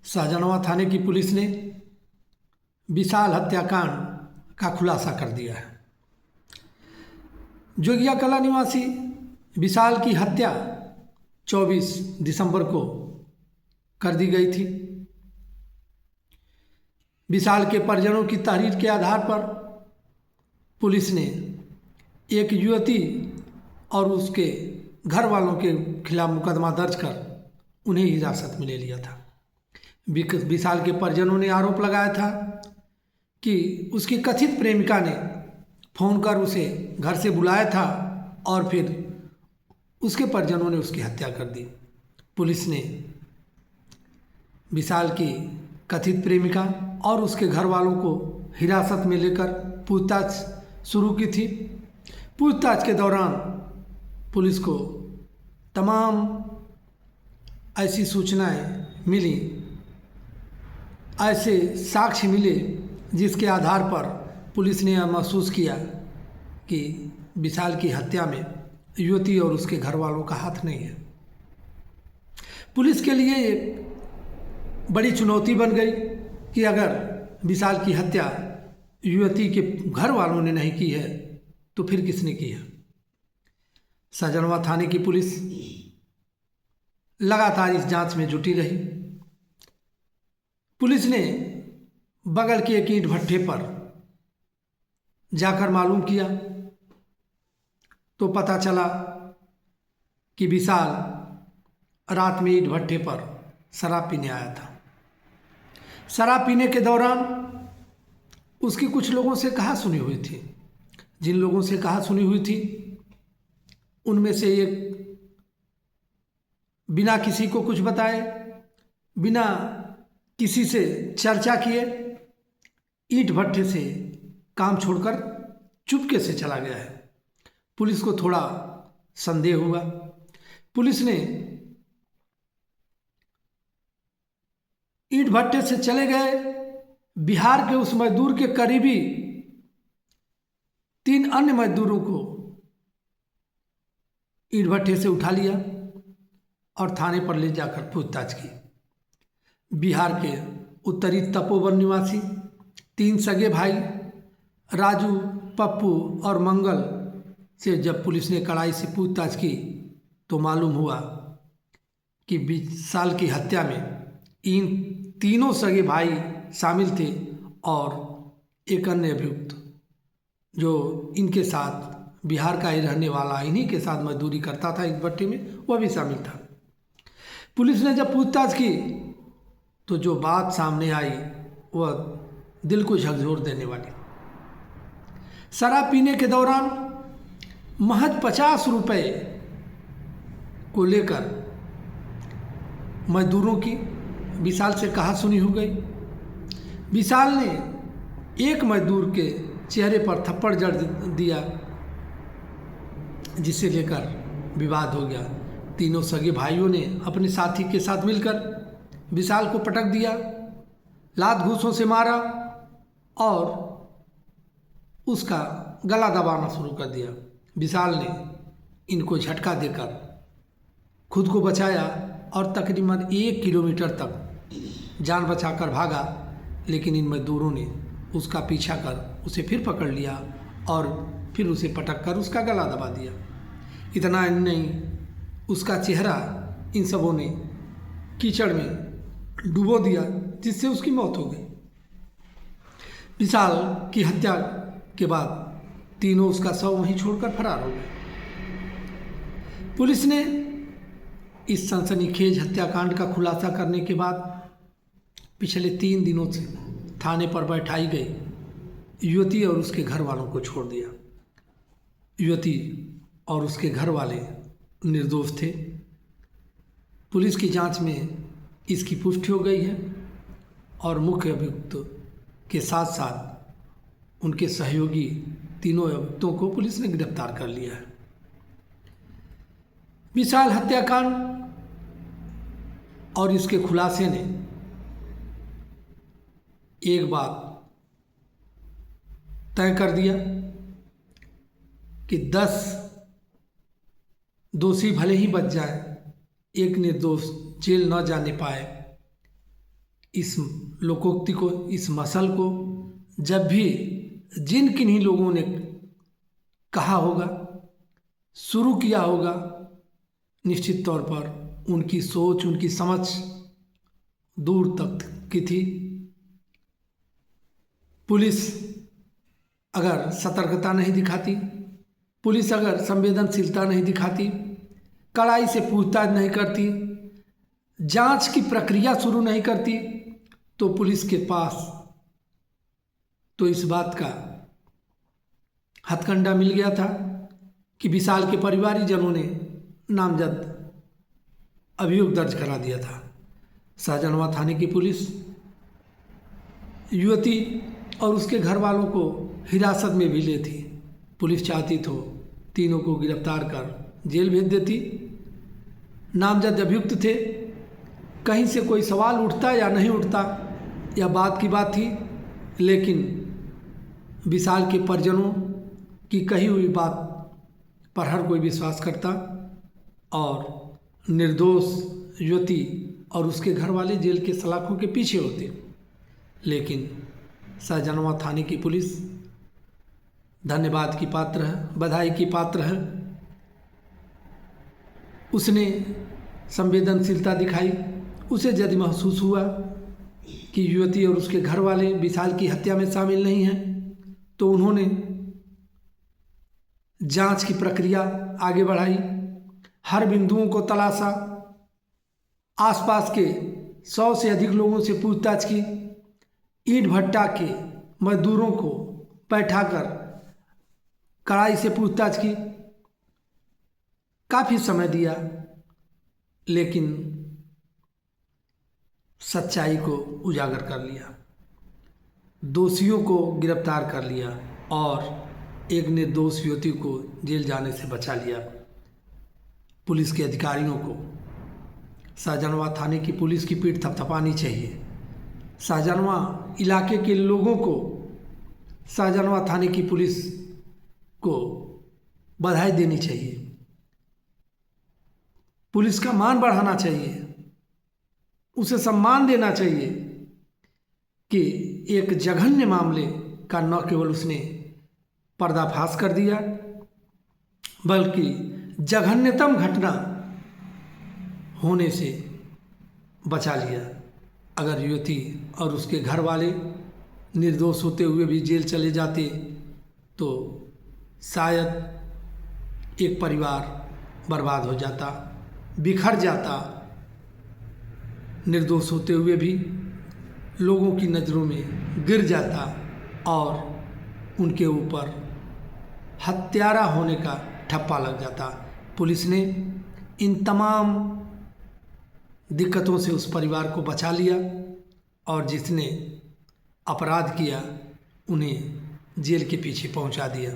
शाहजहानाबाद थाने की पुलिस ने विशाल हत्याकांड का खुलासा कर दिया है। जोगिया कला निवासी विशाल की हत्या 24 दिसंबर को कर दी गई थी। विशाल के परिजनों की तहरीर के आधार पर पुलिस ने एक युवती और उसके घर वालों के खिलाफ मुकदमा दर्ज कर उन्हें हिरासत में ले लिया था। विशाल के परिजनों ने आरोप लगाया था कि उसकी कथित प्रेमिका ने फ़ोन कर उसे घर से बुलाया था और फिर उसके परिजनों ने उसकी हत्या कर दी। पुलिस ने विशाल की कथित प्रेमिका और उसके घर वालों को हिरासत में लेकर पूछताछ शुरू की थी। पूछताछ के दौरान पुलिस को तमाम ऐसी सूचनाएं मिली, ऐसे साक्ष्य मिले जिसके आधार पर पुलिस ने यह महसूस किया कि विशाल की हत्या में युवती और उसके घर वालों का हाथ नहीं है। पुलिस के लिए एक बड़ी चुनौती बन गई कि अगर विशाल की हत्या युवती के घर वालों ने नहीं की है तो फिर किसने की है। शाहजहानाबाद थाने की पुलिस लगातार इस जांच में जुटी रही। पुलिस ने बगल के एक ईंट भट्ठे पर जाकर मालूम किया तो पता चला कि विशाल रात में ईंट भट्ठे पर शराब पीने आया था। शराब पीने के दौरान उसकी कुछ लोगों से कहा सुनी हुई थी। जिन लोगों से कहा सुनी हुई थी उनमें से एक बिना किसी को कुछ बताए, बिना किसी से चर्चा किए ईंट भट्ठे से काम छोड़कर चुपके से चला गया है। पुलिस को थोड़ा संदेह हुआ। पुलिस ने ईंट भट्ठे से चले गए बिहार के उस मजदूर के करीबी 3 अन्य मजदूरों को ईंट भट्ठे से उठा लिया और थाने पर ले जाकर पूछताछ की। बिहार के उत्तरी तपोवन निवासी 3 सगे भाई राजू, पप्पू और मंगल से जब पुलिस ने कड़ाई से पूछताछ की तो मालूम हुआ कि विशाल की हत्या में इन तीनों सगे भाई शामिल थे और एक अन्य अभियुक्त जो इनके साथ बिहार का ही रहने वाला, इन्हीं के साथ मजदूरी करता था इस भट्टे में, वह भी शामिल था। पुलिस ने जब पूछताछ की तो जो बात सामने आई वह दिल को झकझोर देने वाली। शराब पीने के दौरान महज 50 रुपये को लेकर मजदूरों की विशाल से कहा सुनी हो गई। विशाल ने एक मजदूर के चेहरे पर थप्पड़ जड़ दिया जिसे लेकर विवाद हो गया। तीनों सगे भाइयों ने अपने साथी के साथ मिलकर विशाल को पटक दिया, लात घूंसों से मारा और उसका गला दबाना शुरू कर दिया। विशाल ने इनको झटका देकर खुद को बचाया और तकरीबन 1 किलोमीटर तक जान बचाकर भागा, लेकिन इन मजदूरों ने उसका पीछा कर उसे फिर पकड़ लिया और फिर उसे पटक कर उसका गला दबा दिया। इतना नहीं, उसका चेहरा इन सबों ने कीचड़ में डुबो दिया जिससे उसकी मौत हो गई। विशाल की हत्या के बाद तीनों उसका शव वहीं छोड़कर फरार हो गए। पुलिस ने इस सनसनीखेज हत्याकांड का खुलासा करने के बाद पिछले 3 दिनों से थाने पर बैठाई गई युवती और उसके घर वालों को छोड़ दिया। युवती और उसके घर वाले निर्दोष थे। पुलिस की जांच में इसकी पुष्टि हो गई है और मुख्य अभियुक्त के साथ साथ उनके सहयोगी तीनों अभियुक्तों को पुलिस ने गिरफ्तार कर लिया है। विशाल हत्याकांड और इसके खुलासे ने एक बात तय कर दिया कि 10 दोषी भले ही बच जाए, एक निर्दोष जेल न जाने पाए, इस लोकोक्ति को, इस मसल को जब भी जिन किन्हीं लोगों ने कहा होगा, शुरू किया होगा, निश्चित तौर पर उनकी सोच, उनकी समझ दूर तक की थी। पुलिस अगर सतर्कता नहीं दिखाती, पुलिस अगर संवेदनशीलता नहीं दिखाती, कड़ाई से पूछताछ नहीं करती, जांच की प्रक्रिया शुरू नहीं करती, तो पुलिस के पास तो इस बात का हथकंडा मिल गया था कि विशाल के परिवारजनों ने नामजद अभियोग दर्ज करा दिया था। शाहजहानाबाद थाने की पुलिस युवती और उसके घर वालों को हिरासत में भी ले थी। पुलिस चाहती तो तीनों को गिरफ्तार कर जेल भेज देती। नामजद अभियुक्त थे, कहीं से कोई सवाल उठता या नहीं उठता यह बात की बात थी, लेकिन विशाल के परिजनों की कही हुई बात पर हर कोई विश्वास करता और निर्दोष युवती और उसके घर वाले जेल के सलाखों के पीछे होते। लेकिन शाहजहानाबाद थाने की पुलिस धन्यवाद की पात्र है, बधाई की पात्र है। उसने संवेदनशीलता दिखाई। उसे यदि महसूस हुआ कि युवती और उसके घर वाले विशाल की हत्या में शामिल नहीं हैं, तो उन्होंने जांच की प्रक्रिया आगे बढ़ाई, हर बिंदुओं को तलाशा, आसपास के 100 से अधिक लोगों से पूछताछ की, ईंट भट्टा के मजदूरों को बैठाकर कड़ाई से पूछताछ की, काफ़ी समय दिया, लेकिन सच्चाई को उजागर कर लिया, दोषियों को गिरफ्तार कर लिया और एक निर्दोष युवती को जेल जाने से बचा लिया। पुलिस के अधिकारियों को शाहजहानाबाद थाने की पुलिस की पीठ थपथपानी चाहिए। शाहजहानाबाद इलाके के लोगों को शाहजहानाबाद थाने की पुलिस को बधाई देनी चाहिए। पुलिस का मान बढ़ाना चाहिए, उसे सम्मान देना चाहिए कि एक जघन्य मामले का न केवल उसने पर्दाफाश कर दिया, बल्कि जघन्यतम घटना होने से बचा लिया। अगर युवती और उसके घर वाले निर्दोष होते हुए भी जेल चले जाते तो शायद एक परिवार बर्बाद हो जाता, बिखर जाता, निर्दोष होते हुए भी लोगों की नज़रों में गिर जाता और उनके ऊपर हत्यारा होने का ठप्पा लग जाता। पुलिस ने इन तमाम दिक्कतों से उस परिवार को बचा लिया और जिसने अपराध किया उन्हें जेल के पीछे पहुंचा दिया।